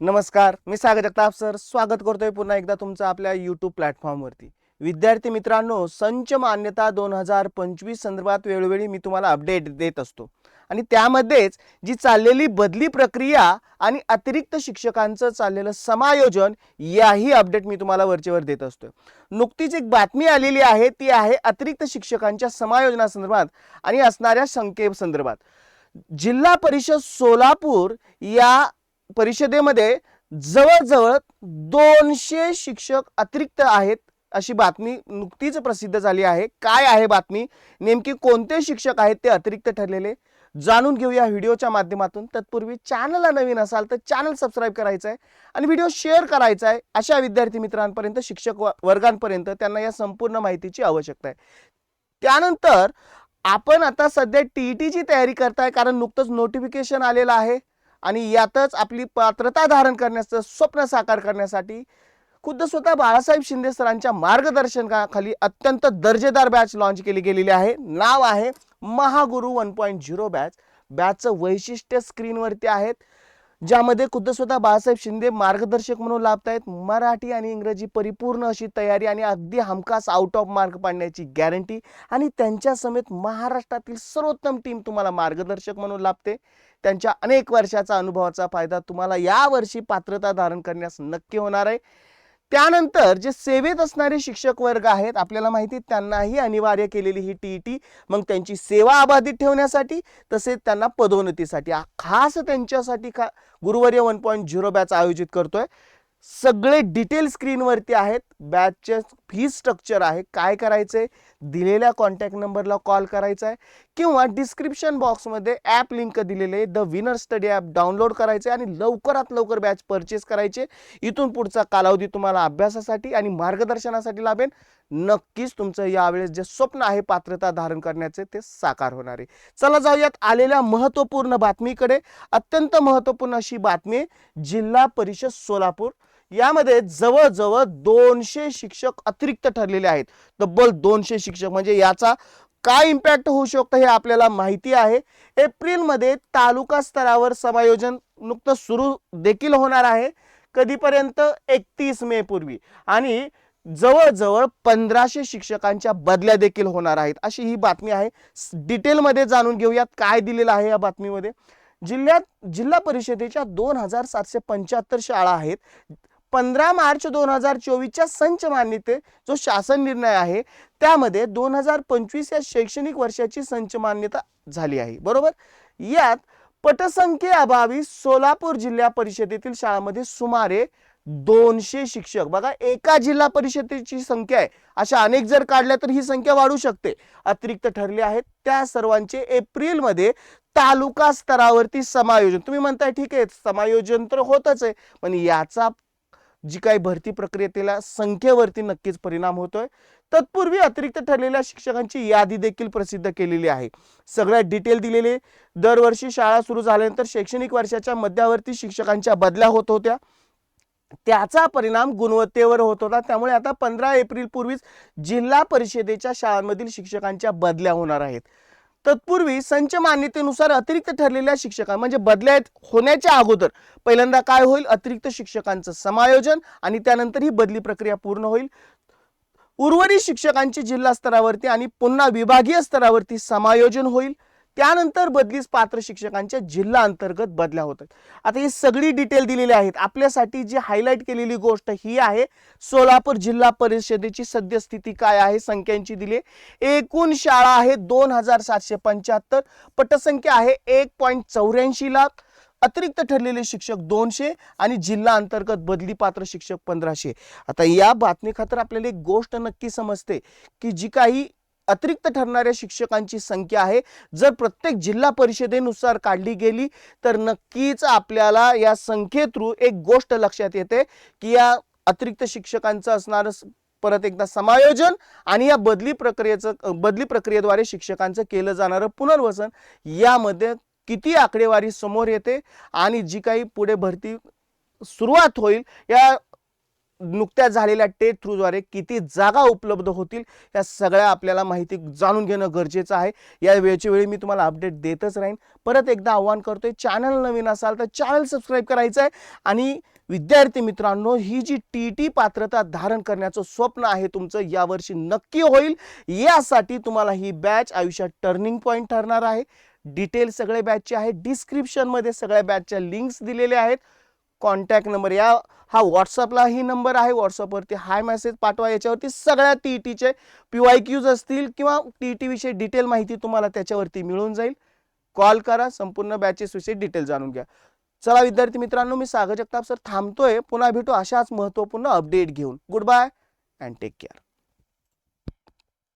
नमस्कार, मी सागर जगताप सर स्वागत करतोय पुन्हा एकदा तुमचं आपल्या यूट्यूब प्लॅटफॉर्मवरती। विद्यार्थी मित्रांनो, संच मान्यता 2025 संदर्भात वेळोवेळी मी तुम्हाला अपडेट देत असतो आणि त्यामध्येच जी चाललेली बदली प्रक्रिया आणि अतिरिक्त शिक्षकांचं चाललेलं समायोजन याही अपडेट मी तुम्हाला वरचेवर देत असतो। नुकतीच एक बातमी आलेली आहे, ती आहे अतिरिक्त शिक्षकांच्या समायोजनासंदर्भात आणि असणाऱ्या संख्येसंदर्भात। जिल्हा परिषद सोलापूर या परिषदेमध्ये जवळजवळ 200 शिक्षक अतिरिक्त आहेत अशी बातमी नुकतीच प्रसिद्ध झाली आहे। काय आहे बातमी, नेमकी कोणते शिक्षक आहेत ते अतिरिक्त ठरलेले, जाणून घेऊया व्हिडिओच्या माध्यमातून। तत्पूर्वी चॅनलला नवीन असाल तर चॅनल सबस्क्राइब करायचं आहे आणि व्हिडिओ शेअर करायचा आहे अशा विद्यार्थी मित्रांपर्यंत, शिक्षक वर्गांपर्यंत त्यांना या संपूर्ण माहितीची आवश्यकता आहे। त्यानंतर आपण आता सध्या टीईटीची तयारी करताय, कारण नुकतंच नोटिफिकेशन आलेलं आहे आणि यातच आपली पात्रता धारण करण्याचं स्वप्न साकार करण्यासाठी खुद्द स्वतः बाळासाहेब शिंदे सरांच्या मार्गदर्शनाखाली अत्यंत दर्जेदार बॅच लॉन्च केली गेलेली आहे। नाव आहे महागुरु 1.0 बॅच। बॅचचं वैशिष्ट्य स्क्रीनवरती आहेत, ज्यामध्ये खुद्द स्वतः बाळासाहेब शिंदे मार्गदर्शक म्हणून लाभतायत। मराठी आणि इंग्रजी परिपूर्ण अशी तयारी आणि अगदी हमखास आउट ऑफ मार्क पाडण्याची गॅरंटी आणि त्यांच्या समेत महाराष्ट्रातील सर्वोत्तम टीम तुम्हाला मार्गदर्शक म्हणून लाभते। त्यांच्या अनेक वर्षाचा अनुभवाचा फायदा तुम्हाला या वर्षी पात्रता धारण करण्यास नक्की होणार आहे। त्यानंतर जे सेवेत असणारे शिक्षक वर्ग आहेत, आपल्याला माहिती त्यांनाही अनिवार्य केलेली ही टीईटी, मग त्यांची सेवा अबाधित ठेवण्यासाठी तसेच त्यांना पदोन्नतीसाठी खास त्यांच्यासाठी गुरुवर्य 1.0 बॅच आयोजित करतोय। सगळे डिटेल स्क्रीनवरती आहेत। बॅचचे फी स्ट्रक्चर आहे, काय करायचंय, दिलेल्या कॉन्टॅक्ट नंबरला कॉल करायचा आहे किंवा डिस्क्रिप्शन बॉक्समध्ये ॲप लिंक दिलेले the winner study app download करायचे आणि लवकरात लवकर बॅच परचेस करायचे। इथून पुढचा कालावधी तुम्हाला अभ्यासासाठी आणि मार्गदर्शनासाठी लाभेल। नक्कीच तुमचं यावेळेस जे स्वप्न आहे पात्रता धारण करण्याचे ते साकार होणार आहे। चला जाऊयात आलेल्या महत्त्वपूर्ण बातमीकडे। अत्यंत महत्त्वपूर्ण अशी बातमी, जिल्हा परिषद सोलापूर यामध्ये जवळजवळ 200 शिक्षक अतिरिक्त ठरलेले आहेत। तब्बल 200 शिक्षक, म्हणजे याचा काय इम्पॅक्ट होऊ शकतो हे आपल्याला माहिती आहे। एप्रिल मध्ये तालुका स्तरावर समायोजन नुकतं सुरू देखील होणार आहे, कधीपर्यंत 31 मे पूर्वी, आणि जवळजवळ 1500 शिक्षकांच्या बदल्या देखील होणार आहेत अशी ही बातमी आहे। डिटेलमध्ये जाणून घेऊयात काय दिलेलं आहे या बातमीमध्ये। जिल्हा परिषदेच्या 2775 शाळा आहेत। 15 मार्च 2024च्या संच मान्यते जो शासन निर्णय आहे त्यामध्ये 2025 या शैक्षणिक वर्षाची संच मान्यता झाली आहे, बरोबर। यात पटसंख्येअभावी सोलापूर जिल्हा परिषदेतील शाळांमध्ये सुमारे 200 शिक्षक, बघा एका जिल्हा परिषदेची संख्या आहे, अशा अनेक जर काढल्या तर ही संख्या वाढू शकते, अतिरिक्त ठरले आहेत। त्या सर्वांचे एप्रिल मध्ये तालुका स्तरावरती समायोजन। तुम्ही म्हणताय ठीक आहे, समायोजन तर होतच आहे, पण याचा जी काही भरती प्रक्रियेला संख्येवरती नक्कीच परिणाम होतोय। तत्पूर्वी अतिरिक्त ठरलेल्या शिक्षकांची यादी देखील प्रसिद्ध केलेली आहे। सगळ्या डिटेल दिलेले। दरवर्षी शाळा सुरू झाल्यानंतर शैक्षणिक वर्षाच्या मध्यावरती शिक्षकांच्या बदल्या होत होत्या, त्याचा परिणाम गुणवत्तेवर होत होता। त्यामुळे आता 15 एप्रिल पूर्वीच जिल्हा परिषदेच्या शाळांमधील शिक्षकांच्या बदल्या होणार आहेत। तत्पूर्वी संच मान्यतेनुसार अतिरिक्त ठरलेल्या शिक्षकांना, म्हणजे बदल्या होण्याच्या अगोदर पहिल्यांदा काय होईल, अतिरिक्त शिक्षकांचं समायोजन आणि त्यानंतर ही बदली प्रक्रिया पूर्ण होईल। उर्वरित शिक्षकांची जिल्हा स्तरावरती आणि पुन्हा विभागीय स्तरावरती समायोजन होईल। त्यानंतर बदलीस पात्र शिक्षकांच्या जिल्हा अंतर्गत बदल्या होतात। आता ही सगळी डिटेल दिलेली आहेत। आपल्यासाठी जी हायलाइट केलेली गोष्ट ही आहे, सोलापूर जिल्हा परिषदेची सद्यस्थिती काय आहे, संख्यांची दिली। एकूण शाळा आहे 2775, पटसंख्या आहे 1.84 लाख, अतिरिक्त ठरलेले शिक्षक 200 आणि जिल्हा अंतर्गत बदली पात्र शिक्षक 1500। आता या बातमी खातर आपल्याला एक गोष्ट नक्की समजते की जी काही अतिरिक्त ठरणाऱ्या शिक्षकांची संख्या आहे, जर प्रत्येक जिल्हा परिषदेनुसार काढली गेली तर नक्कीच आपल्याला या संख्ये थ्रू एक गोष्ट लक्षात येते की या अतिरिक्त शिक्षकांचं असणार परत एकदा समायोजन आणि या बदली प्रक्रियेद्वारे शिक्षकांचं केलं जाणारं पुनर्वसन, यामध्ये किती आकडेवारी समोर येते आणि जी काही पुढे भरती सुरुवात होईल या नुकत्याच झालेल्या टेट थ्रू द्वारे किती जागा उपलब्ध होतील, या सगळ्या आपल्याला माहिती जाणून घेणं गरजेचं आहे। या वेळच्या वेळी मी तुम्हाला अपडेट देतच राहीन। परत एकदा आवाहन करतोय, चॅनल नवीन असाल तर चॅनल सबस्क्राइब करायचं आहे आणि विद्यार्थी मित्रांनो, ही जी टीटी पात्रता धारण करण्याचं स्वप्न आहे तुमचं यावर्षी नक्की होईल, यासाठी तुम्हाला ही बॅच आयुष्यात टर्निंग पॉइंट ठरणार आहे. डिटेल सगळे बॅचचे आहे, डिस्क्रिप्शन मध्ये सगळ्या बॅचच्या लिंक्स दिलेले आहेत. कॉन्टॅक्ट नंबर हा व्हॉट्सअपला ही नंबर आहे, व्हॉट्सअपवरती हाय मेसेज पाठवा. याच्यावरती सगळ्या टीईटीचे PYQs असतील किंवा टीईटी विषयी डिटेल माहिती तुम्हाला त्याच्यावरती मिळून जाईल. कॉल करा, संपूर्ण बॅचेस विषयी डिटेल जाणून घ्या. चला विद्यार्थी मित्रांनो, मी सागर जगताप सर थांबतोय. पुन्हा भेटू अशाच महत्त्वपूर्ण अपडेट घेऊन. Good bye and take care.